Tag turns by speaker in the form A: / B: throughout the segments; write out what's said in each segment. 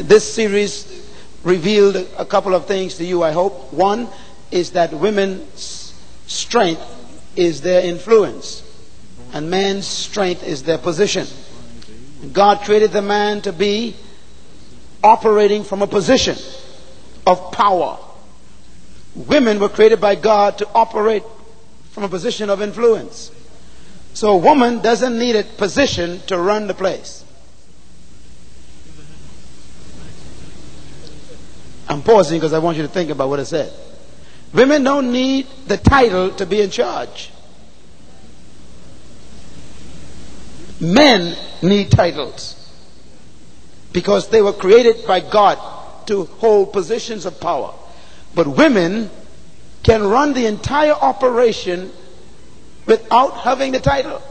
A: this series revealed a couple of things to you, I hope. One is that women's strength is their influence, and man's strength is their position. God created the man to be operating from a position of power. Women were created by God to operate from a position of influence. So a woman doesn't need a position to run the place. I'm pausing because I want you to think about what I said. Women don't need the title to be in charge. Men need titles because they were created by God to hold positions of power. But women can run the entire operation without having the title,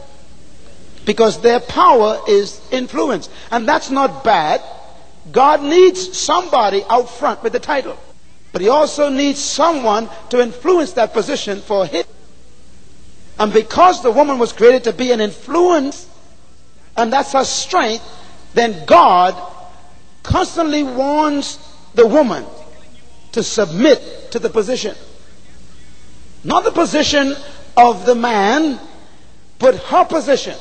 A: because their power is influence. And that's not bad. God needs somebody out front with the title, but he also needs someone to influence that position for him. And because the woman was created to be an influence, and that's her strength, then God constantly warns the woman to submit to the position. Not the position of the man, but her position.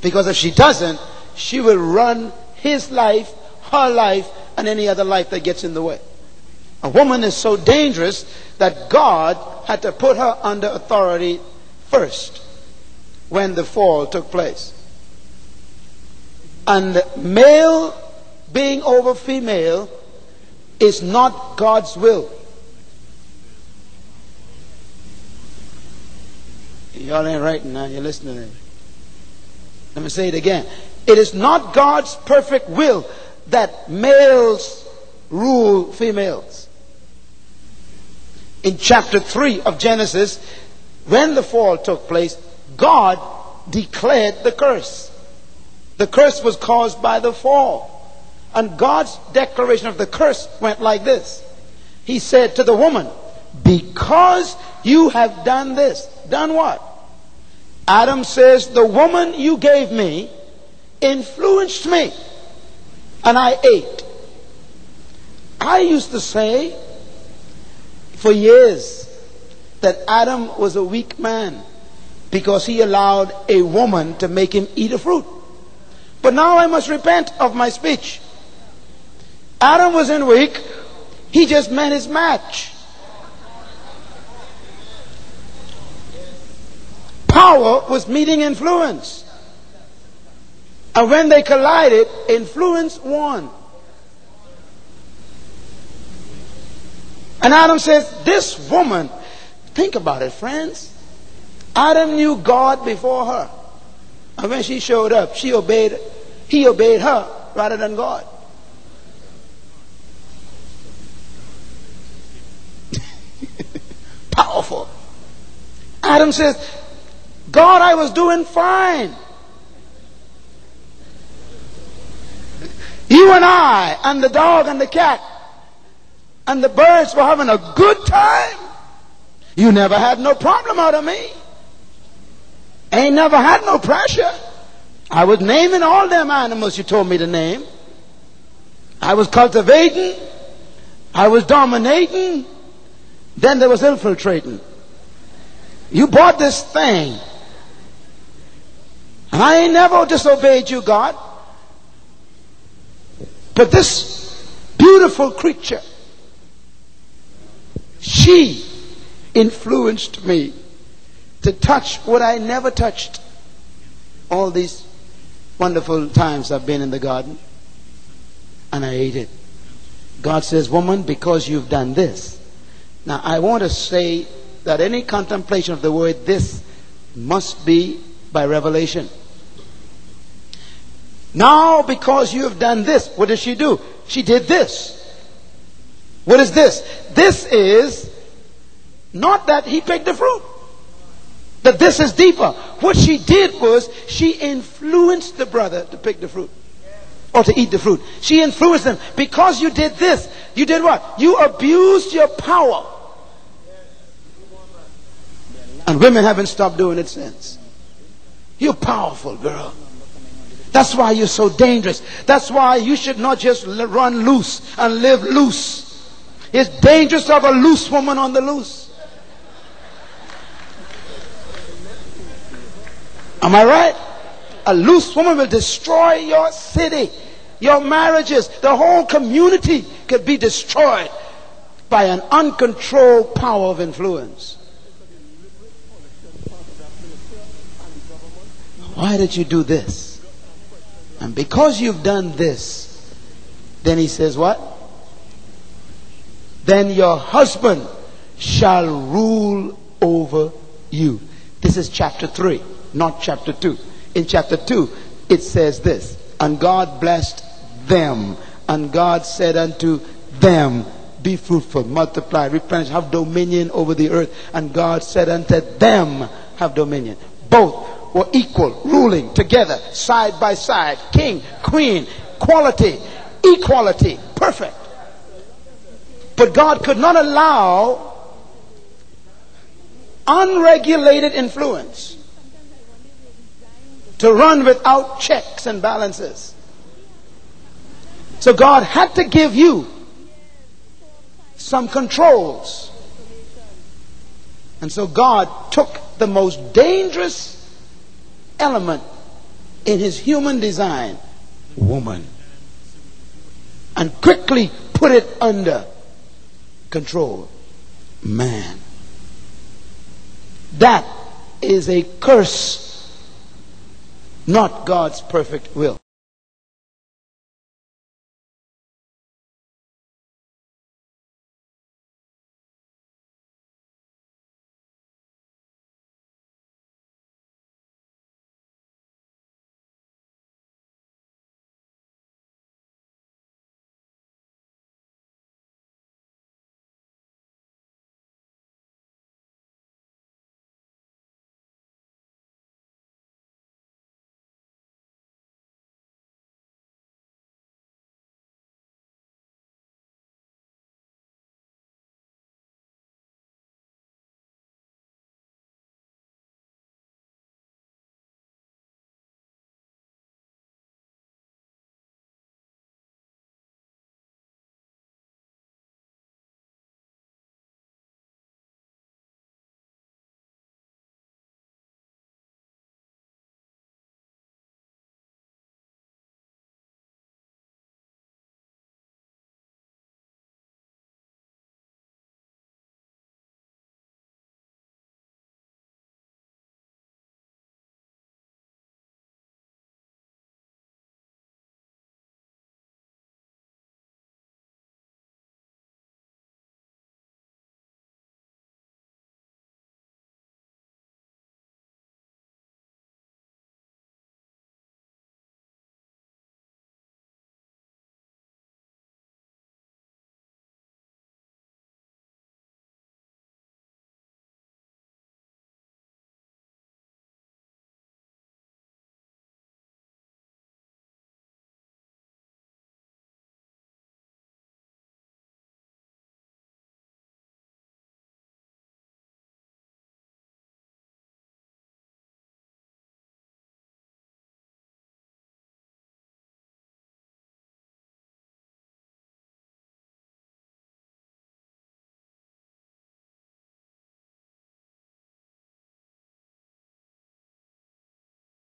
A: Because if she doesn't, she will run his life, her life, and any other life that gets in the way. A woman is so dangerous that God had to put her under authority first when the fall took place. And male being over female is not God's will. Y'all ain't writing now, you're listening. Let me say it again. It is not God's perfect will that males rule females. In chapter 3 of Genesis, when the fall took place, God declared the curse. The curse was caused by the fall. And God's declaration of the curse went like this. He said to the woman, because you have done this. Done what? Adam says, the woman you gave me influenced me, and I ate. I used to say for years that Adam was a weak man because he allowed a woman to make him eat a fruit. But now I must repent of my speech. Adam wasn't weak. He just met his match. Power was meeting influence. And when they collided, influence won. And Adam says, this woman, think about it, friends. Adam knew God before her. And when she showed up, he obeyed her rather than God. Powerful. Adam says, God, I was doing fine. You and I and the dog and the cat and the birds were having a good time. You never had no problem out of me. Ain't never had no pressure. I was naming all them animals you told me to name. I was cultivating. I was dominating. Then there was infiltrating. You bought this thing. And I ain't never disobeyed you, God. But this beautiful creature, she influenced me to touch what I never touched all these wonderful times I've been in the garden. And I ate it. God says, woman, because you've done this. Now I want to say that any contemplation of the word this must be by revelation. Now because you have done this, what did she do? She did this. What is this? This is not that he picked the fruit. That this is deeper. What she did was she influenced the brother to pick the fruit. Or to eat the fruit. She influenced him. Because you did this, you did what? You abused your power. And women haven't stopped doing it since. You're powerful, girl. That's why you're so dangerous. That's why you should not just run loose and live loose. It's dangerous to have a loose woman on the loose. Am I right? A loose woman will destroy your city, your marriages. The whole community could be destroyed by an uncontrolled power of influence. Why did you do this? And because you've done this, then he says what? Then your husband shall rule over you. This is chapter 3, not chapter 2. In chapter 2, it says this. And God blessed them. And God said unto them, be fruitful, multiply, replenish, have dominion over the earth. And God said unto them, have dominion. Both were equal, ruling together, side by side. King, queen, quality, equality, perfect. But God could not allow unregulated influence to run without checks and balances. So God had to give you some controls. And so God took the most dangerous element in his human design, woman, and quickly put it under control, man. That is a curse, not God's perfect will.